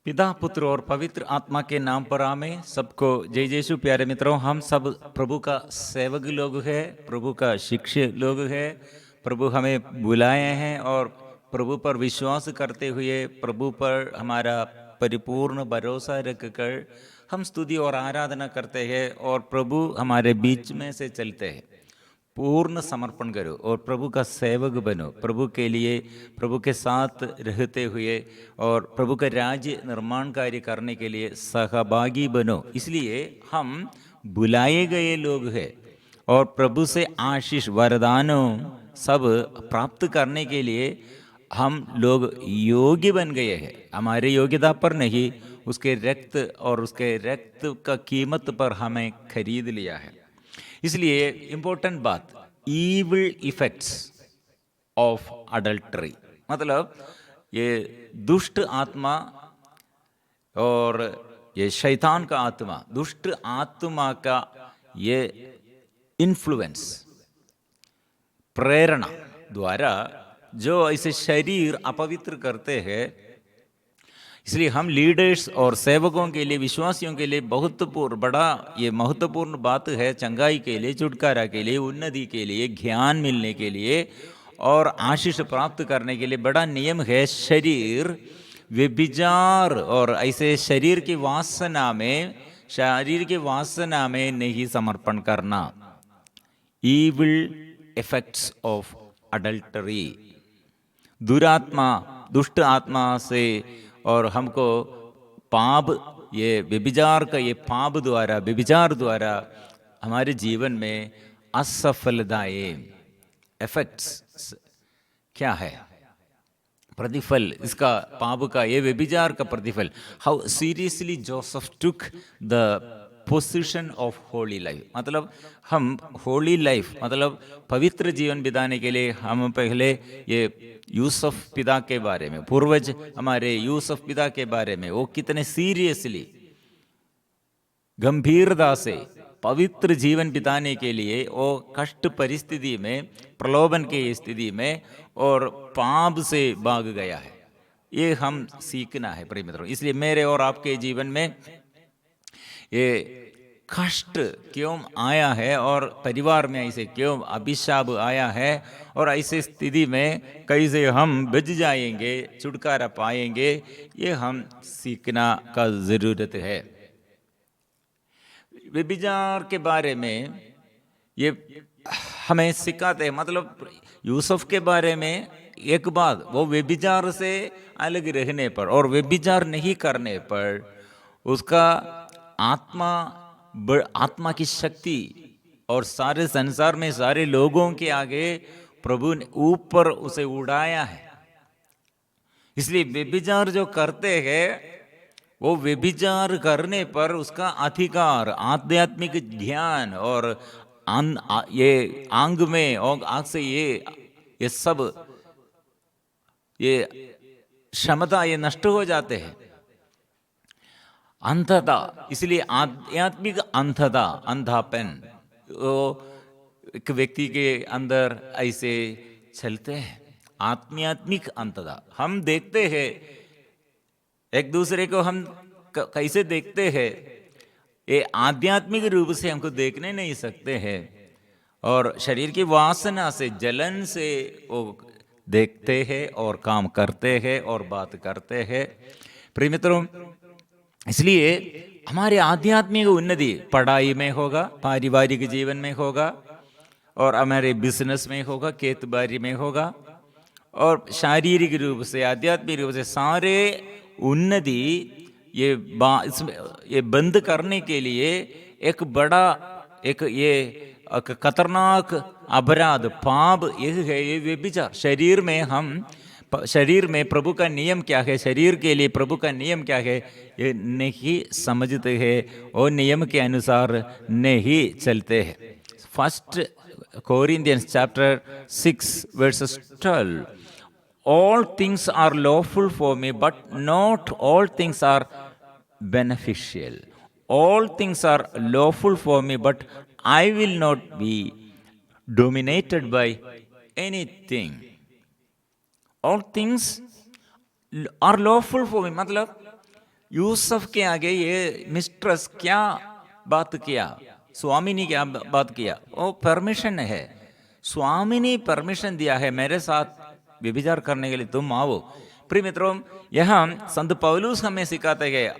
पिता पुत्र और पवित्र आत्मा के नाम पर आमें। सबको जय यीशु। प्यारे मित्रों, हम सब प्रभु का सेवक लोग हैं, प्रभु का शिष्य लोग हैं। प्रभु हमें बुलाए हैं और प्रभु पर विश्वास करते हुए प्रभु पर हमारा परिपूर्ण भरोसा रखकर हम स्तुति और आराधना करते हैं और प्रभु हमारे बीच में से चलते हैं। पूर्ण समर्पण करो और प्रभु का सेवक बनो, प्रभु के लिए, प्रभु के साथ रहते हुए और प्रभु का राज्य निर्माण कार्य करने के लिए सहभागी बनो। इसलिए हम बुलाए गए लोग हैं और प्रभु से आशीष वरदानों सब प्राप्त करने के लिए हम लोग योग्य बन गए हैं। हमारे योग्यता पर नहीं, उसके रक्त और उसके रक्त का कीमत पर हमें खरीद लिया है। इसलिए इंपॉर्टेंट बात, ईविल इफेक्ट्स ऑफ अडल्टरी, मतलब ये दुष्ट आत्मा और ये शैतान का आत्मा, दुष्ट आत्मा का ये इन्फ्लुएंस, प्रेरणा द्वारा जो ऐसे शरीर अपवित्र करते हैं। इसलिए हम लीडर्स और सेवकों के लिए, विश्वासियों के लिए बहुत बड़ा ये महत्वपूर्ण बात है। चंगाई के लिए, छुटकारा के लिए, उन्नति के लिए, ज्ञान मिलने के लिए और आशीष प्राप्त करने के लिए बड़ा नियम है। शरीर व्यभिचार और ऐसे शरीर की वासना में नहीं समर्पण करना। ईविल इफेक्ट्स ऑफ अडल्टरी, दुरात्मा, दुष्ट आत्मा से और हमको पाप, ये व्यभिचार का ये पाप द्वारा, व्यभिचार द्वारा हमारे जीवन में असफलताएं, इफेक्ट्स क्या है, प्रतिफल इसका, पाप का, ये व्यभिचार का प्रतिफल। How seriously Joseph took the position of Holi life, मतलब हम होली लाइफ, मतलब पवित्र जीवन बिताने के लिए हम पहले ये यूसुफ पिता के बारे में, पूर्वज हमारे यूसुफ पिता के बारे में वो कितने सीरियसली, गंभीरता से पवित्र जीवन बिताने के लिए वो कष्ट परिस्थिति में, प्रलोभन की स्थिति में और पाप से भाग गया है। ये हम सीखना है प्रिय मित्रों। इसलिए मेरे और आपके जीवन में ये कष्ट क्यों आया है और परिवार में ऐसे क्यों अभिशाप आया है और ऐसे स्थिति में कैसे हम बच जाएंगे, छुटकारा पाएंगे, ये हम सीखना का जरूरत है। व्यभिचार के बारे में ये हमें सिखाते हैं, मतलब यूसुफ के बारे में एक बात, वो व्यभिचार से अलग रहने पर और व्यभिचार नहीं करने पर उसका आत्मा की शक्ति और सारे संसार में सारे लोगों के आगे प्रभु ने ऊपर उसे उड़ाया है। इसलिए व्यभिचार जो करते हैं वो व्यभिचार करने पर उसका अधिकार, आध्यात्मिक ज्ञान और ये आंग में और आंख से ये सब ये क्षमता ये नष्ट हो जाते हैं, अंधता। इसलिए आध्यात्मिक अंधता, अंधापन वो एक व्यक्ति के अंदर ऐसे चलते हैं। आध्यात्मिक अंधता, हम देखते हैं एक दूसरे को, हम कैसे देखते हैं, ये आध्यात्मिक रूप से हमको देखने नहीं सकते हैं और शरीर की वासना से, जलन से वो देखते हैं और काम करते हैं और बात करते हैं। प्रिय मित्रों, इसलिए हमारे आध्यात्मिक उन्नति पढ़ाई में होगा, पारिवारिक जीवन में होगा और हमारे बिजनेस में होगा, खेतबाड़ी में होगा और शारीरिक रूप से, आध्यात्मिक रूप से सारे उन्नति ये बंद करने के लिए एक बड़ा ये खतरनाक अपराध, पाप ये है, ये व्यभिचार। शरीर में प्रभु का नियम क्या है, शरीर के लिए प्रभु का नियम क्या है, ये नहीं समझते हैं और नियम के अनुसार नहीं चलते हैं। First Corinthians chapter 6 verses 12, all things are lawful for me but not all things are beneficial. All things are lawful for me but I will not be dominated by anything. All things are lawful for me, मतलब यूसुफ के आगे ये mistress क्या बात किया, स्वामी ने क्या बात किया, वो परमिशन है, स्वामी ने परमिशन दिया है मेरे साथ व्यभिचार करने के लिए, तुम आओ। प्रिय मित्रों, यहाँ संत पौलुस हमें सिखाते गए,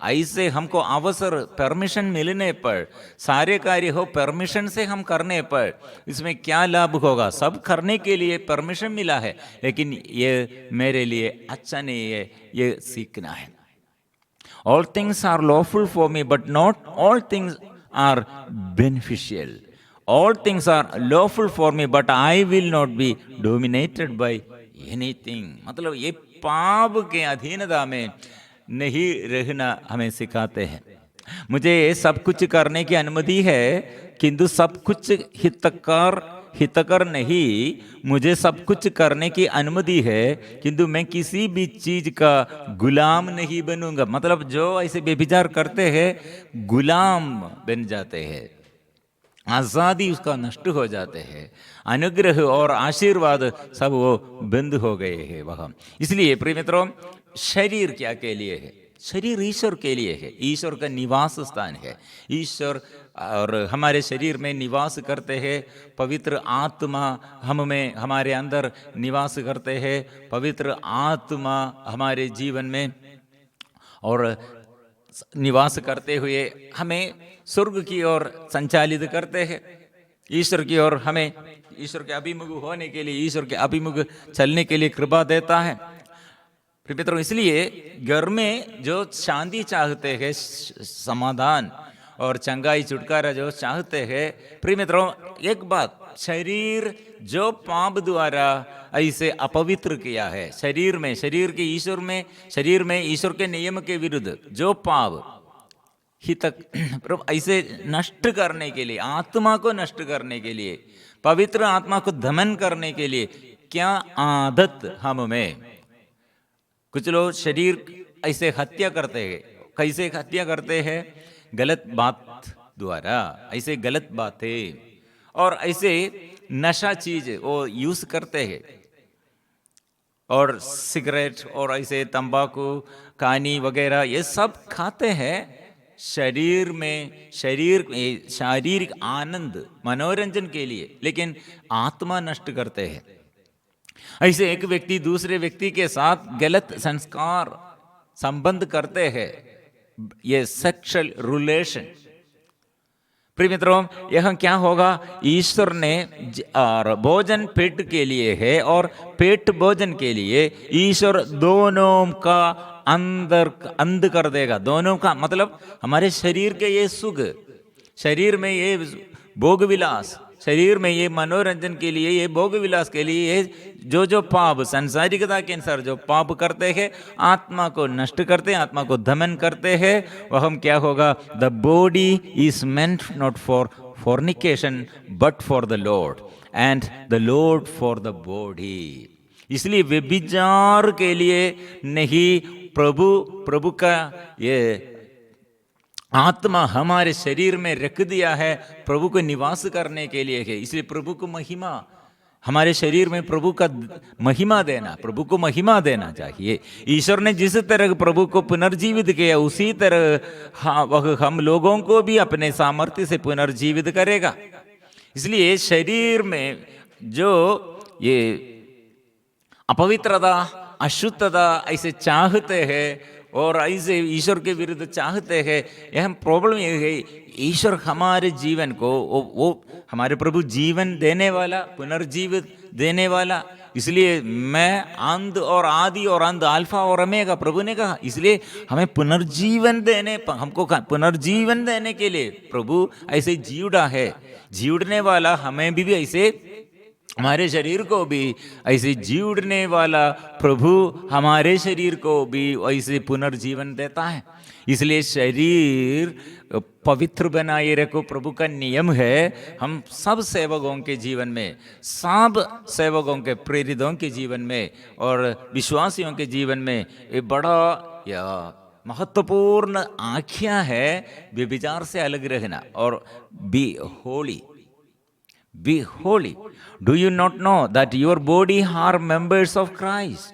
ऐसे हमको अवसर परमिशन मिलने पर, सारे कार्य हो परमिशन से हम करने पर इसमें क्या लाभ होगा, सब करने के लिए परमिशन मिला है, लेकिन ये मेरे लिए अच्छा नहीं है, ये सीखना है। All things are lawful for me, but not all things are beneficial. All things are lawful for me, but I will not be dominated by anything. मतलब ये पाप के अधीनता में नहीं रहना हमें सिखाते हैं। मुझे सब कुछ करने की अनुमति है, किंतु सब कुछ हितकर नहीं, मुझे सब कुछ करने की अनुमति है, किंतु मैं किसी भी चीज का गुलाम नहीं बनूंगा। मतलब जो ऐसे बेविचार करते हैं गुलाम बन जाते हैं, आजादी उसका नष्ट हो जाते हैं, अनुग्रह और आशीर्वाद सब वो बंद हो गए हैं वह। इसलिए प्रिय मित्रों, शरीर क्या के लिए है? शरीर ईश्वर के लिए है, ईश्वर का निवास स्थान है। ईश्वर और हमारे शरीर में निवास करते हैं, पवित्र आत्मा हम में हमारे अंदर निवास करते हैं, पवित्र आत्मा हमारे जीवन में और निवास करते हुए हमें स्वर्ग की ओर संचालित करते हैं, ईश्वर की ओर हमें ईश्वर के अभिमुख होने के लिए, ईश्वर के अभिमुख चलने के लिए कृपा देता है। प्रिय मित्रों, इसलिए घर में जो शांति चाहते हैं, समाधान और चंगाई छुटकारा जो चाहते हैं, प्रिय मित्रों एक बात, शरीर जो पाप द्वारा ऐसे अपवित्र किया है, शरीर में, शरीर के ईश्वर में, शरीर में ईश्वर के नियम के विरुद्ध जो पाप हितक ऐसे नष्ट करने के लिए, आत्मा को नष्ट करने के लिए, पवित्र आत्मा को दमन करने के लिए क्या आदत हम में, कुछ लोग शरीर ऐसे हत्या करते हैं। कैसे हत्या करते हैं? गलत बात द्वारा, ऐसे गलत बातें और ऐसे नशा चीज वो यूज करते हैं, और सिगरेट और ऐसे तंबाकू, कानी वगैरह ये सब खाते हैं शरीर में, शारीरिक आनंद मनोरंजन के लिए, लेकिन आत्मा नष्ट करते हैं। ऐसे एक व्यक्ति दूसरे व्यक्ति के साथ गलत संस्कार संबंध करते हैं, ये सेक्सुअल रिलेशन। प्रिय मित्रों, यह क्या होगा? ईश्वर ने भोजन पेट के लिए है और पेट भोजन के लिए ईश्वर दोनों का अंध कर देगा। दोनों का मतलब हमारे शरीर के ये सुख, शरीर में ये भोग विलास, शरीर में ये मनोरंजन के लिए, ये भोग विलास के लिए ये जो पाप संसारिकता के अनुसार जो पाप करते हैं, आत्मा को नष्ट करते हैं, आत्मा को दमन करते हैं, वह हम क्या होगा? The body is meant not for fornication but for the Lord and the Lord for the body. इसलिए व्यभिचार के लिए नहीं, प्रभु का ये आत्मा हमारे शरीर में रख दिया है, प्रभु को निवास करने के लिए है। इसलिए प्रभु को महिमा, हमारे शरीर में प्रभु का महिमा देना, प्रभु को महिमा देना चाहिए। ईश्वर ने जिस तरह प्रभु को पुनर्जीवित किया, उसी तरह वह हम लोगों को भी अपने सामर्थ्य से पुनर्जीवित करेगा। इसलिए शरीर में जो ये अपवित्रता, अशुद्धता ऐसे चाहते हैं और ऐसे ईश्वर के विरुद्ध चाहते हैं, यह प्रॉब्लम ये है, ईश्वर हमारे जीवन को वो हमारे प्रभु जीवन देने वाला, पुनर्जीवित देने वाला। इसलिए मैं अंत और आदि और अंत, अल्फा और ओमेगा, प्रभु ने कहा। इसलिए हमें पुनर्जीवन देने, हमको पुनर्जीवन देने के लिए प्रभु ऐसे जीवड़ा है, जीवड़ने वाला हमें भी ऐसे, हमारे शरीर को भी ऐसे जीवड़ने वाला प्रभु हमारे शरीर को भी ऐसे पुनर्जीवन देता है। इसलिए शरीर पवित्र बनाए रखो, प्रभु का नियम है। हम सब सेवकों के जीवन में, सब सेवकों के, प्रेरितों के जीवन में और विश्वासियों के जीवन में ये बड़ा या महत्वपूर्ण आख्या है, व्यभिचार से अलग रहना और be holy. Be holy. Do you not know that your body are members of Christ?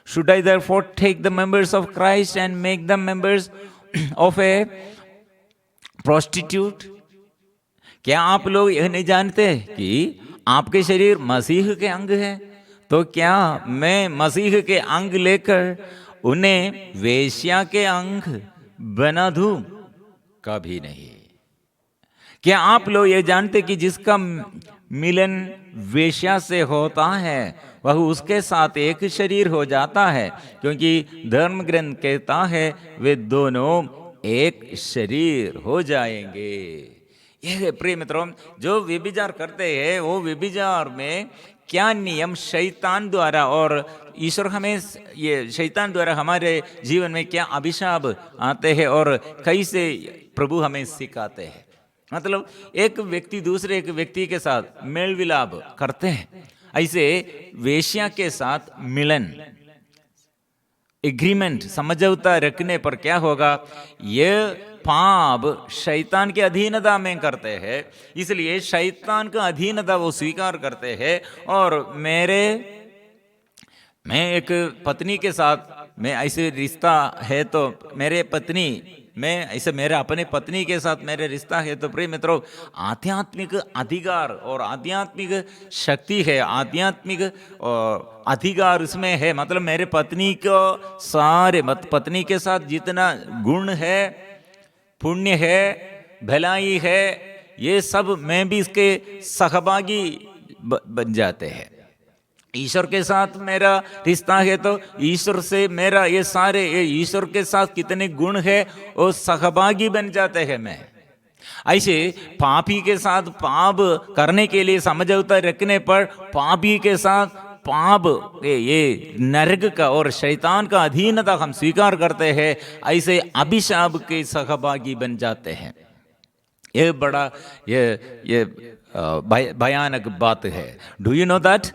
Should I therefore take the members of Christ and make them members of a prostitute? क्या आप लोग यह नहीं जानते कि आपके शरीर मसीह के अंग हैं? तो क्या मैं मसीह के अंग लेकर उन्हें वेश्या के अंग बना दूं? कभी नहीं। क्या आप लोग ये जानते कि जिसका मिलन वेश्या से होता है वह उसके साथ एक शरीर हो जाता है, क्योंकि धर्म ग्रंथ कहता है वे दोनों एक शरीर हो जाएंगे। ये प्रिय मित्रों, जो व्यभिचार करते हैं वो व्यभिचार में क्या नियम शैतान द्वारा और ईश्वर हमें ये शैतान द्वारा हमारे जीवन में क्या अभिशाप आते हैं और कैसे प्रभु हमें सिखाते हैं। मतलब एक व्यक्ति दूसरे एक व्यक्ति के साथ मेल विलाप करते हैं, ऐसे वेश्या के साथ मिलन एग्रीमेंट समझौता रखने पर क्या होगा, ये पाप शैतान के अधीनता में करते हैं, इसलिए शैतान का अधीनता वो स्वीकार करते हैं। और मैं एक पत्नी के साथ मैं ऐसे रिश्ता है तो मेरे पत्नी मैं ऐसे मेरे अपने पत्नी के साथ मेरे रिश्ता है तो प्रिय मित्रों, आध्यात्मिक अधिकार और आध्यात्मिक शक्ति है, आध्यात्मिक अधिकार इसमें है। मतलब मेरे पत्नी को सारे पत्नी के साथ जितना गुण है, पुण्य है, भलाई है, ये सब मैं भी इसके सहभागी बन जाते हैं। ईश्वर के साथ मेरा रिश्ता है तो ईश्वर से मेरा ये ईश्वर के साथ कितने गुण है वो सहभागी बन जाते हैं मैं। ऐसे पापी के साथ पाप करने के लिए समझौता रखने पर पापी के साथ पाप ये नरक का और शैतान का अधीनता हम स्वीकार करते हैं, ऐसे अभिशाप के सहभागी बन जाते हैं। ये बड़ा ये भयानक बात है। Do you know that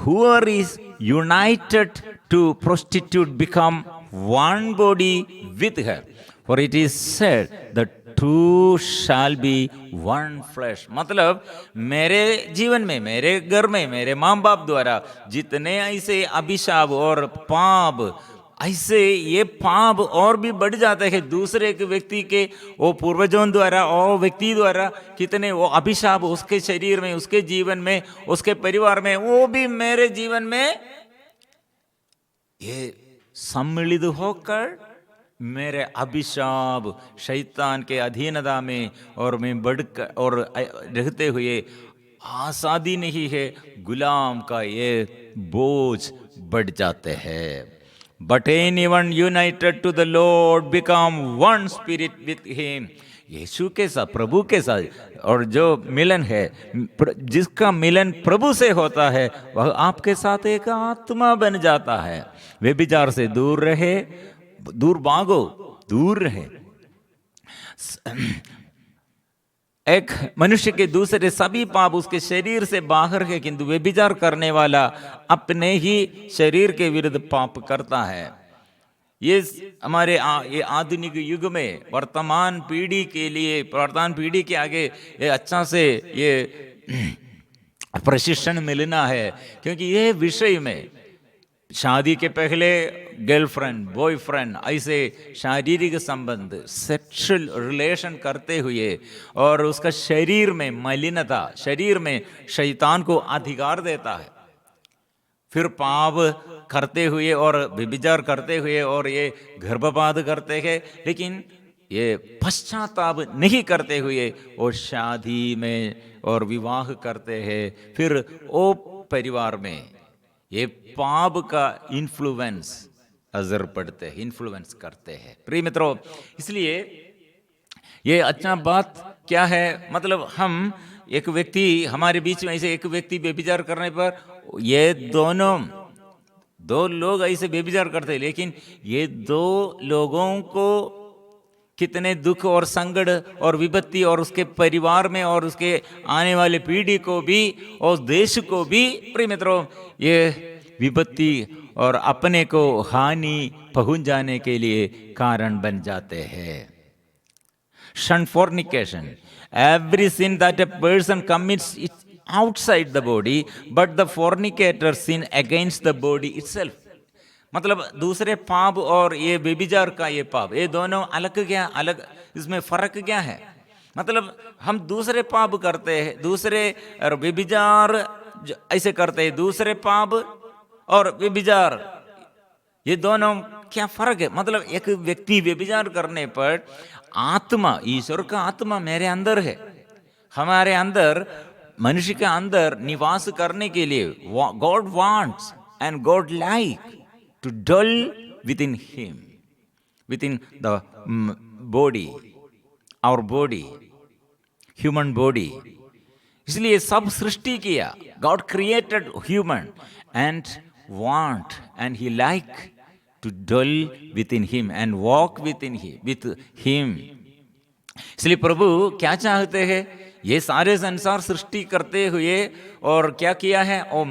whoever is united to prostitute become one body with her, for it is said the two shall be one flesh। मतलब मेरे जीवन में, मेरे घर में, मेरे माँ बाप द्वारा जितने ऐसे अभिशाप और पाप, ऐसे ये पाप और भी बढ़ जाते हैं दूसरे के व्यक्ति के वो पूर्वजों द्वारा और व्यक्ति द्वारा कितने वो अभिशाप उसके शरीर में, उसके जीवन में, उसके परिवार में, वो भी मेरे जीवन में ये सम्मिलित होकर मेरे अभिशाप शैतान के अधीनता में और मैं बढ़कर और रहते हुए आज़ादी नहीं है, गुलाम का ये बोझ बढ़ जाते हैं। But anyone united to the Lord become one spirit with him। यीशु के साथ, प्रभु के साथ और जो मिलन है, जिसका मिलन प्रभु से होता है वह आपके साथ एक आत्मा बन जाता है। व्यभिचार से दूर रहे, दूर भागो, दूर रहे। एक मनुष्य के दूसरे सभी पाप उसके शरीर से बाहर है, किंतु व्यभिचार करने वाला अपने ही शरीर के विरुद्ध पाप करता है। ये हमारे ये आधुनिक युग में वर्तमान पीढ़ी के लिए, वर्तमान पीढ़ी के आगे ये अच्छा से ये प्रशिक्षण मिलना है, क्योंकि ये विषय में शादी के पहले गर्लफ्रेंड बॉयफ्रेंड ऐसे शारीरिक संबंध सेक्सुअल रिलेशन करते हुए और उसका शरीर में मलिनता, शरीर में शैतान को अधिकार देता है, फिर पाप करते हुए और व्यभिचार करते हुए और ये गर्भपात करते हैं, लेकिन ये पश्चाताप नहीं करते हुए वो शादी में और विवाह करते हैं, फिर वो परिवार में ये पाप का इन्फ्लुएंस असर पड़ते हैं, इन्फ्लुएंस करते हैं। प्रिय मित्रों, इसलिए ये अच्छा बात क्या है, मतलब हम एक व्यक्ति हमारे बीच में ऐसे एक व्यक्ति व्यभिचार करने पर ये दो लोग ऐसे व्यभिचार करते हैं, लेकिन ये दो लोगों को कितने दुख और संकट और विपत्ति और उसके परिवार में और उसके आने वाले पीढ़ी को भी और देश को भी प्रिय मित्रों ये विपत्ति और अपने को हानि पहुंच जाने के लिए कारण बन जाते हैं। Shun fornication। Every sin that a person commits is outside the body, but the fornicator sin against the body itself। मतलब दूसरे पाप और ये व्यभिचार का ये पाप, ये दोनों अलग क्या, अलग इसमें फर्क क्या है? मतलब हम दूसरे पाप करते हैं, दूसरे और व्यभिचार ऐसे करते हैं, दूसरे पाप और व्यभिचार, ये दोनों क्या फर्क है? मतलब एक व्यक्ति व्यभिचार करने पर आत्मा, ईश्वर का आत्मा मेरे अंदर है, हमारे अंदर, मनुष्य के अंदर निवास करने के लिए God wants and God like to dwell within him, within the body, our body, human body. इसलिए सब सृष्टि किया, God created human and want and he like to dwell within him and walk with him. इसलिए प्रभु क्या चाहते हैं? ये सारे संसार सृष्टि करते हुए और क्या किया है? और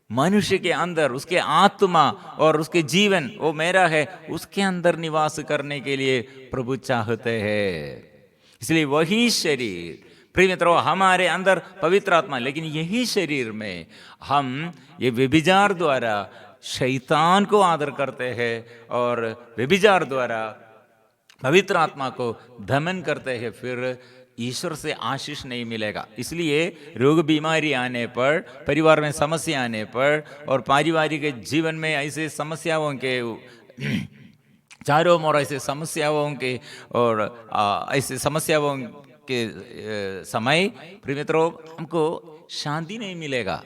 मनुष्य के अंदर उसके आत्मा और उसके जीवन वो मेरा है, उसके अंदर निवास करने के लिए प्रभु चाहते हैं। इसलिए वही शरीर, प्रिय मित्रों, हमारे अंदर पवित्र आत्मा, लेकिन यही शरीर में हम ये व्यभिचार द्वारा शैतान को आदर करते हैं और व्यभिचार द्वारा पवित्र आत्मा को दमन करते हैं, फिर ईश्वर से आशीष नहीं मिलेगा। इसलिए रोग बीमारी आने पर, परिवार में समस्या आने पर और पारिवारिक जीवन में ऐसे समस्याओं के चारों ओर ऐसे समस्याओं के और ऐसे समस्याओं के समय, प्रिय मित्रों, हमको शांति नहीं मिलेगा।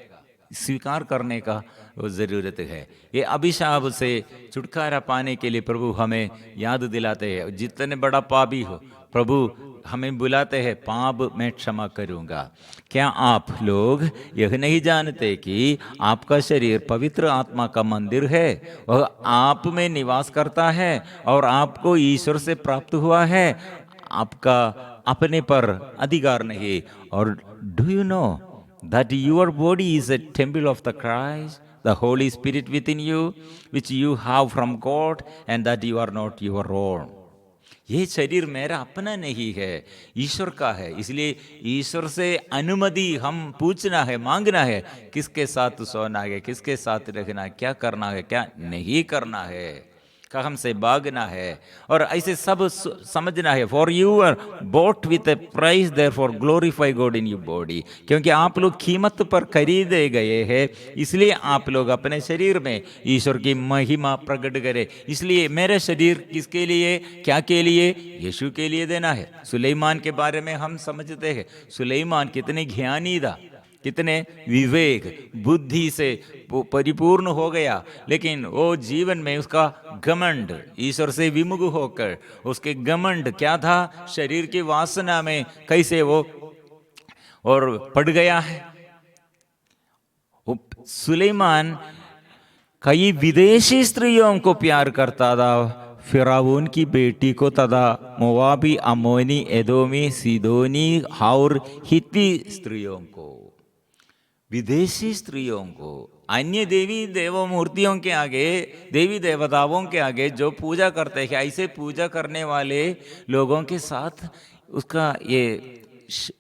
स्वीकार करने का वो ज़रूरत है। ये अभिशाप से छुटकारा पाने के लिए प्रभु हमें याद दिलाते हैं। जितने बड़ा पापी हो, प्रभु हमें बुलाते हैं, पाप मैं क्षमा करूंगा। क्या आप लोग यह नहीं जानते कि आपका शरीर पवित्र आत्मा का मंदिर है, वह आप में निवास करता है और आपको ईश्वर से प्राप्त हुआ है, आपका अपने पर अधिकार नहीं। और do you know that your body is a temple of the Christ, the Holy Spirit within you, which you have from God, and that you are not your own. ये शरीर मेरा अपना नहीं है, ईश्वर का है। इसलिए ईश्वर से अनुमति हम पूछना है, मांगना है, किसके साथ सोना है, किसके साथ रहना है, क्या करना है, क्या नहीं करना है, कहाँ से भागना है, और ऐसे सब समझना है। For you are bought with a price, therefore glorify God in your body. क्योंकि आप लोग कीमत पर खरीदे गए हैं, इसलिए आप लोग अपने शरीर में ईश्वर की महिमा प्रकट करें। इसलिए मेरे शरीर किसके लिए, क्या के लिए? यीशु के लिए देना है। सुलेमान के बारे में हम समझते हैं, सुलेमान कितने ज्ञानी था, कितने विवेक बुद्धि से वो परिपूर्ण हो गया, लेकिन वो जीवन में उसका घमंड, ईश्वर से विमुख होकर उसके घमंड क्या था, शरीर की वासना में कैसे वो और पड़ गया है। सुलेमान कई विदेशी स्त्रियों को प्यार करता था, फिरौन की बेटी को तथा मोवाबी, अमोनी, एदोमी, सीदोनी और हित्ती स्त्रियों को, विदेशी स्त्रियों को, अन्य देवी देवों मूर्तियों के आगे, देवी देवताओं के आगे जो पूजा करते हैं, ऐसे पूजा करने वाले लोगों के साथ उसका ये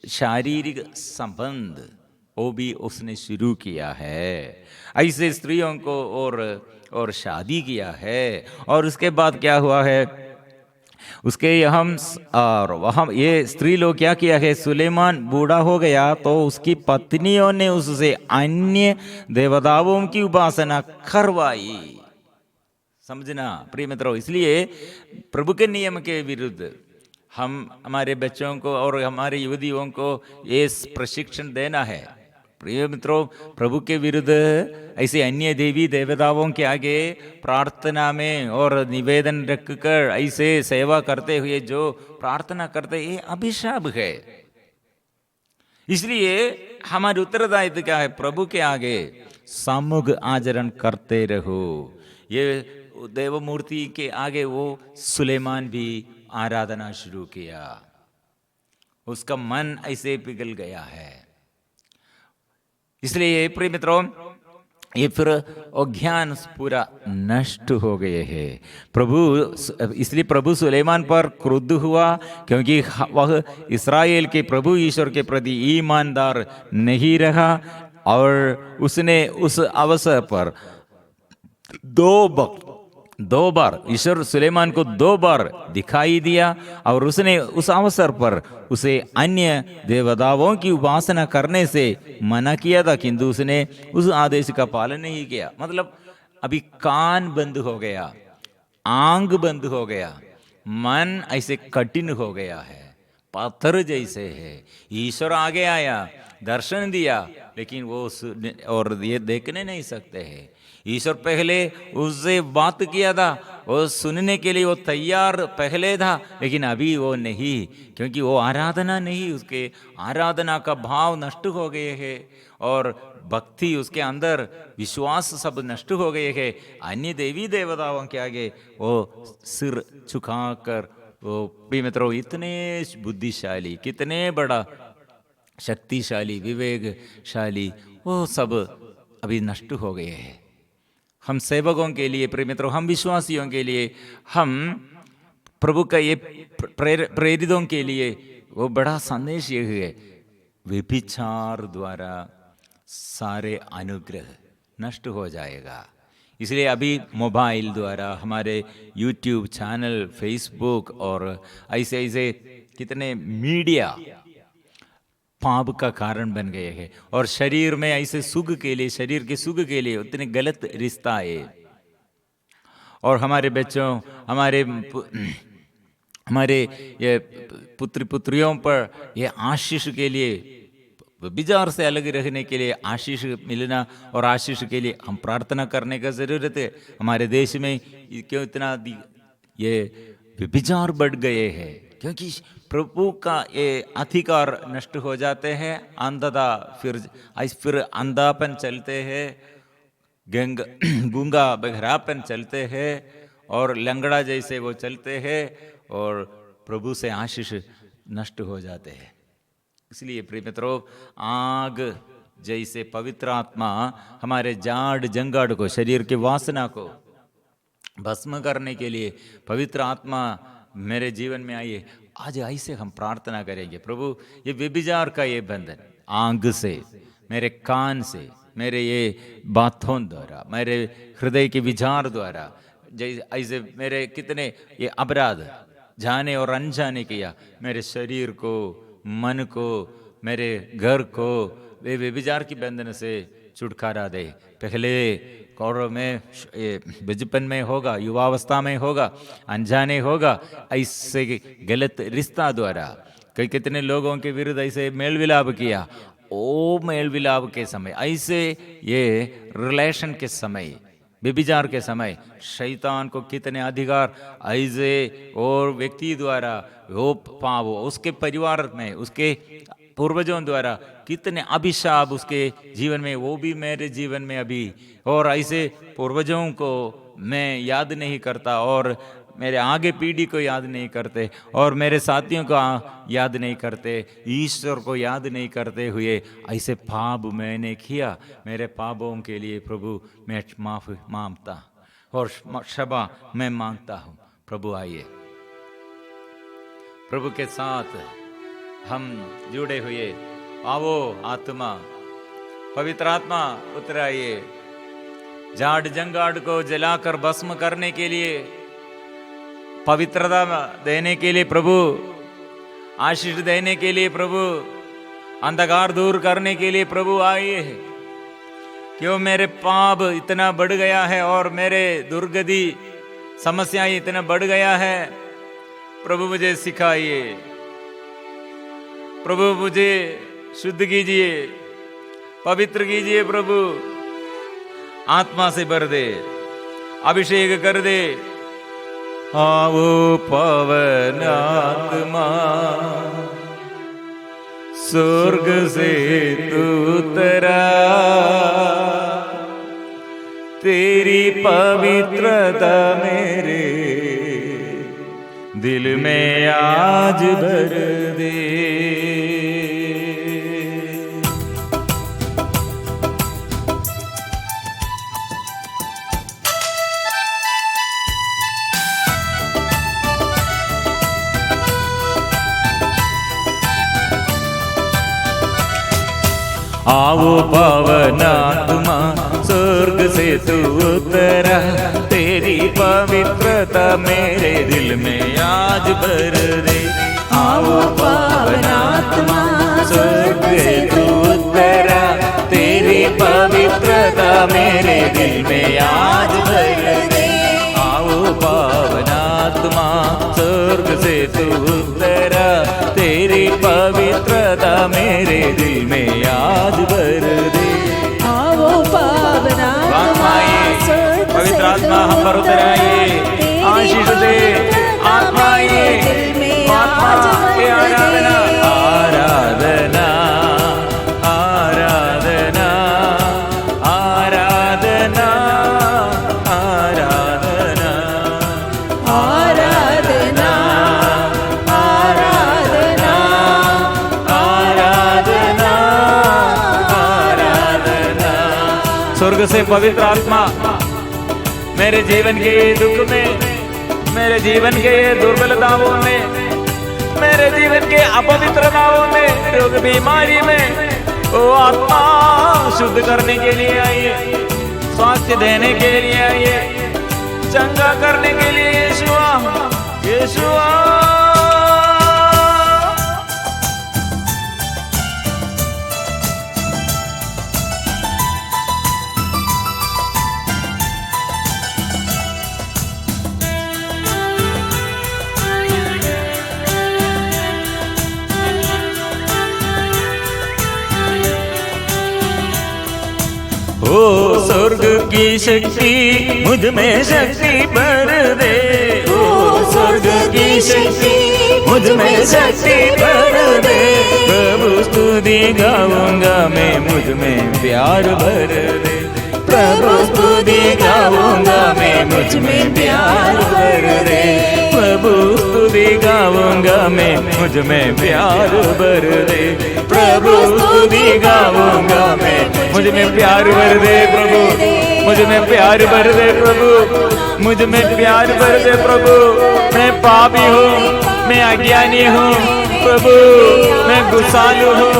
शारीरिक संबंध वो भी उसने शुरू किया है। ऐसे स्त्रियों को और शादी किया है। और उसके बाद क्या हुआ है, उसके हम और वहाँ ये स्त्री लोग क्या किया है, सुलेमान बूढ़ा हो गया तो उसकी पत्नियों ने उससे अन्य देवताओं की उपासना करवाई। समझना प्रिय मित्रों, इसलिए प्रभु के नियम के विरुद्ध हम हमारे बच्चों को और हमारे युवतियों को ये प्रशिक्षण देना है। प्रिय मित्रों, प्रभु के विरुद्ध ऐसे अन्य देवी देवताओं के आगे प्रार्थना में और निवेदन रखकर ऐसे सेवा करते हुए जो प्रार्थना करते, ये अभिशाप है। इसलिए हमारे उत्तरदायित्व क्या है, प्रभु के आगे सामूहिक आचरण करते रहो। ये देव मूर्ति के आगे वो सुलेमान भी आराधना शुरू किया, उसका मन ऐसे पिघल गया है। इसलिए प्रिय मित्रों, ये फिर अज्ञान पूरा नष्ट हो गए हैं। इसलिए प्रभु सुलेमान पर क्रुद्ध हुआ, क्योंकि वह इस्राएल के प्रभु ईश्वर के प्रति ईमानदार नहीं रहा। और उसने उस अवसर पर दो बार ईश्वर सुलेमान को 2 बार दिखाई दिया और उसने उस अवसर पर उसे अन्य देवताओं की उपासना करने से मना किया था, किंतु उसने उस आदेश का पालन नहीं किया। मतलब अभी कान बंद हो गया, आंख बंद हो गया, मन ऐसे कठिन हो गया है, पत्थर जैसे है। ईश्वर आगे आया, दर्शन दिया, लेकिन वो और ये देखने नहीं सकते हैं। ईश्वर पहले उससे बात किया था, वो सुनने के लिए वो तैयार पहले था, लेकिन अभी वो नहीं, क्योंकि वो आराधना नहीं, उसके आराधना का भाव नष्ट हो गए हैं और भक्ति उसके अंदर, विश्वास सब नष्ट हो गए हैं। अन्य देवी देवताओं के आगे वो सिर झुकाकर, वो प्रिय मित्रों इतने बुद्धिशाली, कितने बड़ा शक्तिशाली, विवेकशाली, वो सब अभी नष्ट हो गए हैं। हम सेवकों के लिए, प्रिय मित्रों, हम विश्वासियों के लिए, हम प्रभु का ये प्रेरितों के लिए वो बड़ा संदेश ये है, व्यभिचार द्वारा सारे अनुग्रह नष्ट हो जाएगा। इसलिए अभी मोबाइल द्वारा, हमारे यूट्यूब चैनल, फेसबुक और ऐसे ऐसे कितने मीडिया पाप का कारण बन गए हैं। और शरीर में ऐसे सुख के लिए, शरीर के सुख के लिए उतने गलत रिश्ता है। और हमारे बच्चों, हमारे ये पुत्र पुत्रियों पर ये आशीष के लिए, विचार से अलग रहने के लिए आशीष मिलना, और आशीष के लिए हम प्रार्थना करने का जरूरत है। हमारे देश में क्यों इतना ये विचार बढ़ गए हैं? क्योंकि प्रभु का ये अधिकार नष्ट हो जाते हैं, अंधता फिर अंधापन चलते हैं, गूंगा बहरापन चलते हैं और लंगड़ा जैसे वो चलते हैं और प्रभु से आशीष नष्ट हो जाते हैं। इसलिए प्रिय मित्रों, आग जैसे पवित्र आत्मा हमारे जाड़ जंगाड़ को, शरीर की वासना को भस्म करने के लिए पवित्र आत्मा मेरे जीवन में आइए। आज ऐसे हम प्रार्थना करेंगे, प्रभु ये व्यभिचार का ये बंधन आंख से, मेरे कान से, मेरे ये बातों द्वारा, मेरे हृदय के विचार द्वारा, जैसे ऐसे मेरे कितने ये अपराध जाने और अनजाने किया, मेरे शरीर को, मन को, मेरे घर को वे व्यभिचार की बंधन से छुटकारा दे। पहले कौरव में, बचपन में होगा, युवावस्था में होगा, अनजाने होगा, ऐसे गलत रिश्ता द्वारा कई कितने लोगों के विरुद्ध ऐसे मेल विलाप किया। ओ मेल विलाप के समय, ऐसे ये रिलेशन के समय, व्यभिचार के समय शैतान को कितने अधिकार ऐसे और व्यक्ति द्वारा, वो पाप उसके परिवार में, उसके पूर्वजों द्वारा कितने अभिशाप उसके जीवन में, वो भी मेरे जीवन में अभी, और ऐसे पूर्वजों को मैं याद नहीं करता और मेरे आगे पीढ़ी को याद नहीं करते और मेरे साथियों को याद नहीं करते, ईश्वर को याद नहीं करते हुए ऐसे पाप मैंने किया। मेरे पापों के लिए प्रभु मैं माफ़ी मांगता और क्षमा मैं मांगता हूँ। प्रभु आइए, प्रभु के साथ हम जुड़े हुए, आवो आत्मा, पवित्र आत्मा उतर आइए। जाड़ जंगाड़ को जलाकर भस्म करने के लिए, पवित्रता देने के लिए प्रभु, आशीष देने के लिए प्रभु, अंधकार दूर करने के लिए प्रभु आइए। क्यों मेरे पाप इतना बढ़ गया है और मेरे दुर्गति समस्याएं इतना बढ़ गया है, प्रभु मुझे सिखाइए, प्रभु मुझे शुद्ध कीजिए, पवित्र कीजिए, प्रभु आत्मा से भर दे, अभिषेक कर दे। आओ पवन आत्मा, स्वर्ग से तू उतरा, तेरी पवित्रता मेरे दिल में आज भर दे। आओ पावन आत्मा स्वर्ग से तू उतरा, तेरी पवित्रता मेरे दिल में आज भर दे। आओ पावन आत्मा स्वर्ग से तू उतरा, तेरी पवित्रता मेरे दिल में आज भर दे। आओ पावन आत्मा स्वर्ग से तू उतरा, तेरी पवित्रता मेरे दिल में आज भर दे। आओ पावन आत्मा पवित्र आत्मा हम पर उतर आइए, आशीष दे। आत्मा आइए, आत्मा की आराधना आराधना आराधना आराधना आराधना आराधना आराधना आराधना आराधना। स्वर्ग से पवित्र आत्मा मेरे जीवन के दुख में, मेरे जीवन के दुर्बलताओं में, मेरे जीवन के अपवित्रताओं में, रोग बीमारी में, ओ आत्मा शुद्ध करने के लिए आइए, स्वास्थ्य देने के लिए आइए, चंगा करने के लिए यीशुआ यीशुआ। ओ स्वर्ग की शक्ति मुझ में शक्ति भर दे, ओ स्वर्ग की शक्ति मुझ में शक्ति भर दे। प्रभु स्तुति गाऊंगा मैं, मुझ में प्यार भर दे। प्रभु स्तुति गाऊंगा मैं, मुझ में प्यार भर दे। प्रभु स्तुति गाऊंगा मैं, मुझ में प्यार भर दे। प्रभु स्तुति गाऊंगा मैं, मुझ में प्यार भर दे प्रभु, मुझ में प्यार भर दे प्रभु, मुझ में प्यार भर दे प्रभु। मैं पापी हूँ, मैं अज्ञानी हूँ प्रभु, मैं गुस्सालु हूँ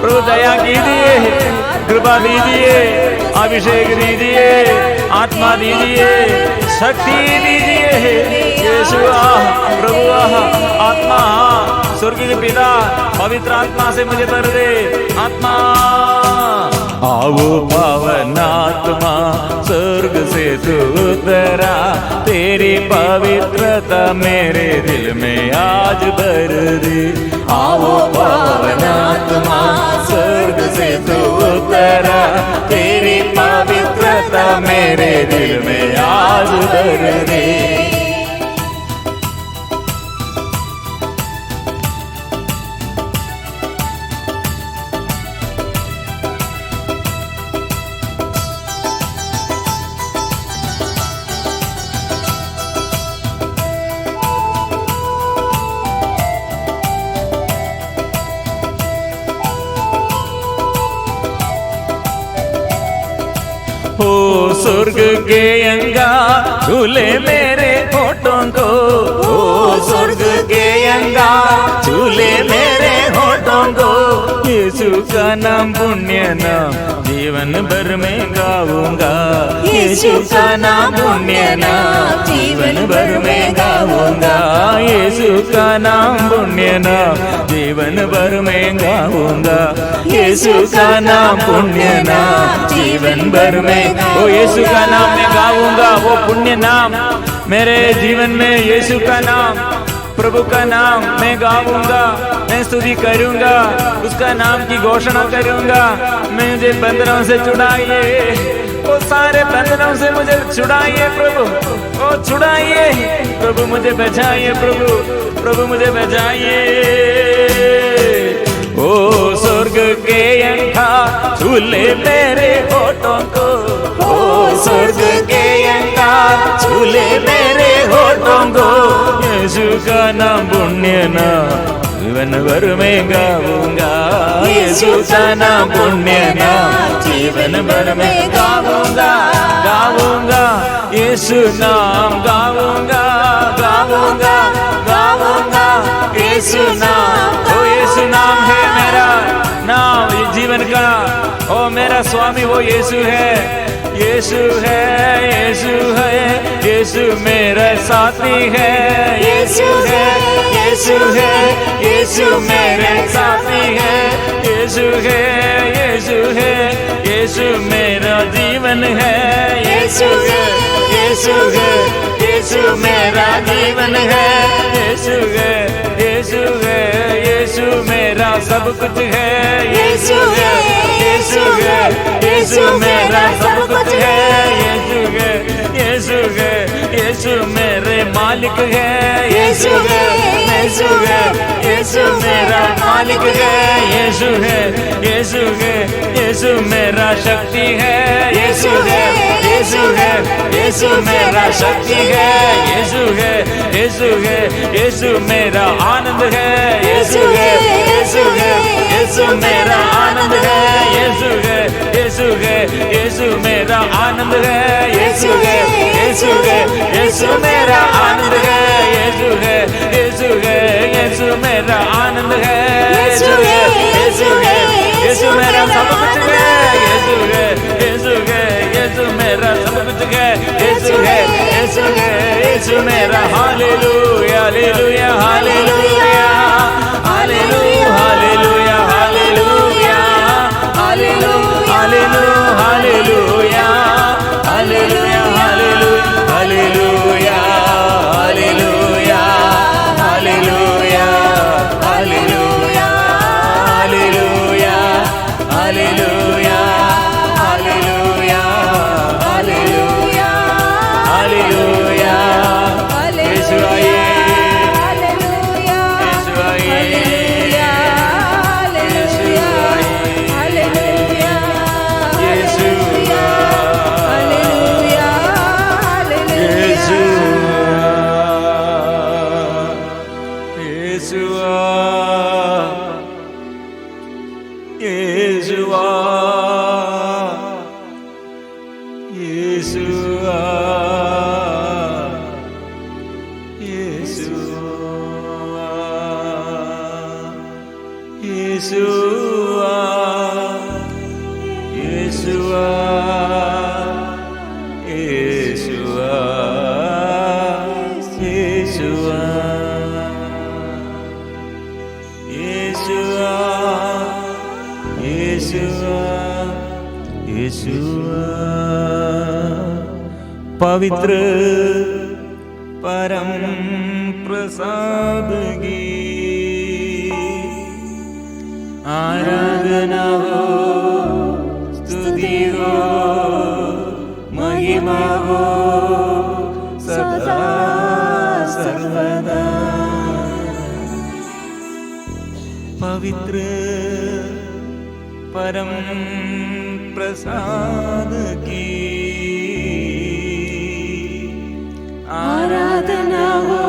प्रभु। दया कीजिए, कृपा दीजिए, अभिषेक दीजिए, आत्मा दीजिए, शक्ति दीजिए यीशुआ प्रभु। आत्मा स्वर्ग के पिता पवित्र आत्मा से मुझे भर दे। आत्मा आओ पावन आत्मा स्वर्ग से तू उतरा, तेरी पवित्रता मेरे दिल में आज भर दे। आओ पावन आत्मा स्वर्ग से तू उतरा, तेरी पवित्रता मेरे दिल में आज भर दे। हो स्वर्ग के अंगार झूले मेरे होठों को, हो स्वर्ग के अंगार झूले मेरे होठों को। यीशु का नाम पुण्य नाम जीवन भर में गाऊंगा, यीशु का नाम पुण्य नाम जीवन भर में गाऊंगा। यीशु का नाम पुण्य नाम जीवन भर में गाऊंगा, यीशु का नाम पुण्य नाम जीवन भर में। ओ यीशु का नाम मैं गाऊंगा, वो पुण्य नाम मेरे जीवन में। यीशु का नाम, प्रभु का नाम मैं गाऊंगा, मैं स्तुति करूंगा, उसका नाम की घोषणा करूंगा। मुझे बंधनों से छुड़ाइए, वो सारे बंधनों से मुझे छुड़ाइए प्रभु, ओ छुड़ाइए प्रभु, मुझे बचाइए प्रभु, प्रभु मुझे बचाइए। ओ स्वर्ग के अंगार झूले मेरे होठों को, ओ स्वर्ग के अंगार झूले मेरे होठों को। यीशु का नाम पुण्य नाम जीवन भर में गाऊंगा, यीशु का नाम पुण्य नाम जीवन भर में गाऊंगा, गाऊंगा यीशु नाम गाऊंगा, गाऊंगा गाऊंगा यीशु नाम। ओ यीशु नाम है मेरा नाम, जीवन का ओ मेरा स्वामी वो यीशु है, यीशु है, यीशु है, यीशु मेरा साथी है, यीशु है, यीशु है, यीशु मेरे साथी है, यीशु है, यीशु है, यीशु मेरा जीवन है, यीशु है, यीशु है, यीशु मेरा जीवन है, यीशु है, यीशु है, यीशु मेरा सब कुछ है, यीशु है, यीशु है, यीशु मेरा सब कुछ है, यीशु है, यीशु है, यीशु मेरे मालिक है, यीशु है, यीशु है, यीशु मेरा मालिक है, यीशु है, यीशु है, यीशु मेरा शक्ति है, यीशु है, यीशु है, यीशु मेरा शक्ति है, यीशु है, यीशु है, यीशु मेरा आनंद है, यीशु है, यीशु है, यीशु मेरा आनंद है, यीशु है, यीशु है, यीशु मेरा आनंद है, यीशु है, यीशु है, यीशु मेरा आनंद है, यीशु है, यीशु है, यीशु मेरा आनंद है, यीशु है, यीशु है, यीशु मेरा सब कुछ है, यीशु है, यीशु है, यीशु मेरा सब कुछ है, यीशु है, यीशु है, यीशु मेरा hallelujah, hallelujah, hallelujah, hallelujah, hallelujah, hallelujah, hallelujah, hallelujah, hallelujah, hallelujah, hallelujah, hallelujah, hallelujah, hallelujah, hallelujah, hallelujah, hallelujah, hallelujah, hallelujah, यीशु आइए, यीशु आइए, यीशु आइए, यीशु पवित्र परम प्रसाद की आराधना हो, स्तुति हो, महिमा हो सदा सर्वदा। पवित्र परम प्रसाद की आराधना हो,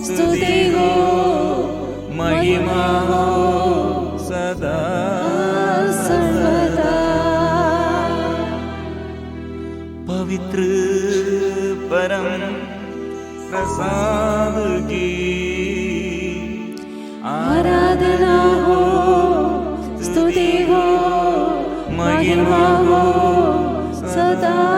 स्तुति हो, महिमा हो सदा सर्वदा। पवित्र परम प्रसाद की आराधना हो, स्तुति हो, महिमा हो सदा